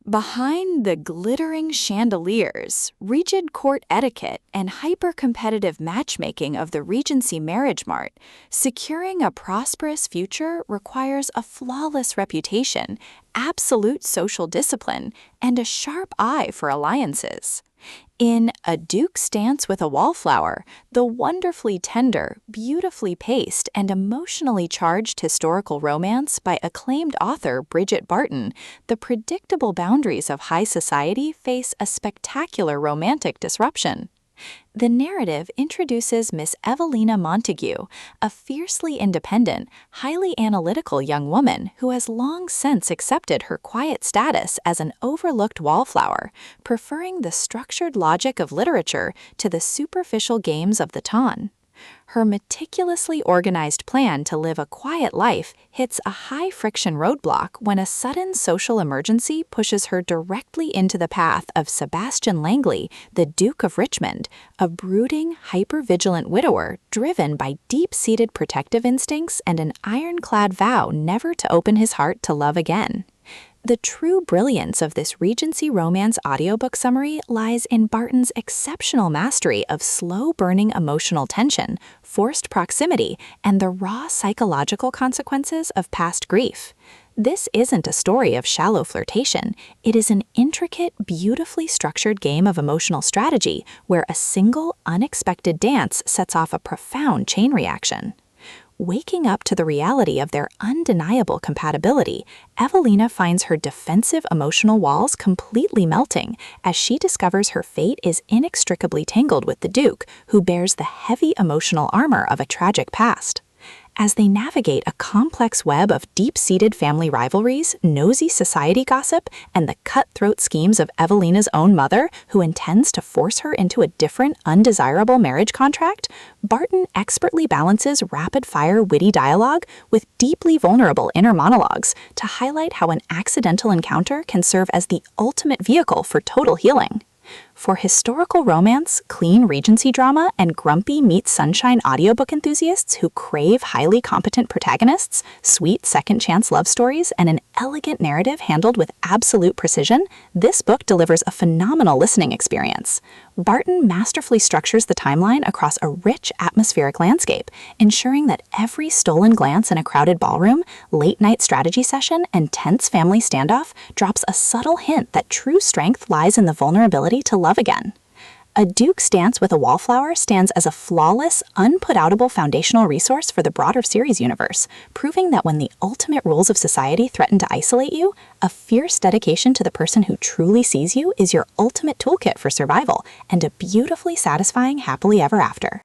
Behind the glittering chandeliers, rigid court etiquette, and hyper-competitive matchmaking of the Regency marriage mart, securing a prosperous future requires a flawless reputation, absolute social discipline, and a sharp eye for alliances. In A Duke's Dance with a Wallflower, the wonderfully tender, beautifully paced, and emotionally charged historical romance by acclaimed author Bridget Barton, the predictable boundaries of high society face a spectacular romantic disruption. The narrative introduces Miss Evelina Montague, a fiercely independent, highly analytical young woman who has long since accepted her quiet status as an overlooked wallflower, preferring the structured logic of literature to the superficial games of the ton. Her meticulously organized plan to live a quiet life hits a high-friction roadblock when a sudden social emergency pushes her directly into the path of Sebastian Langley, the Duke of Richmond, a brooding, hyper-vigilant widower driven by deep-seated protective instincts and an ironclad vow never to open his heart to love again. The true brilliance of this Regency romance audiobook summary lies in Barton's exceptional mastery of slow-burning emotional tension, forced proximity, and the raw psychological consequences of past grief. This isn't a story of shallow flirtation. It is an intricate, beautifully structured game of emotional strategy where a single, unexpected dance sets off a profound chain reaction. Waking up to the reality of their undeniable compatibility, Evelina finds her defensive emotional walls completely melting as she discovers her fate is inextricably tangled with the Duke, who bears the heavy emotional armor of a tragic past. As they navigate a complex web of deep-seated family rivalries, nosy society gossip, and the cutthroat schemes of Evelina's own mother, who intends to force her into a different, undesirable marriage contract, Barton expertly balances rapid-fire witty dialogue with deeply vulnerable inner monologues to highlight how an accidental encounter can serve as the ultimate vehicle for total healing. For historical romance, clean Regency drama, and grumpy meets sunshine audiobook enthusiasts who crave highly competent protagonists, sweet second-chance love stories, and an elegant narrative handled with absolute precision, this book delivers a phenomenal listening experience. Barton masterfully structures the timeline across a rich atmospheric landscape, ensuring that every stolen glance in a crowded ballroom, late-night strategy session, and tense family standoff drops a subtle hint that true strength lies in the vulnerability to love again. A Duke's Dance with a Wallflower stands as a flawless, unput-outable foundational resource for the broader series universe, proving that when the ultimate rules of society threaten to isolate you, a fierce dedication to the person who truly sees you is your ultimate toolkit for survival and a beautifully satisfying happily ever after.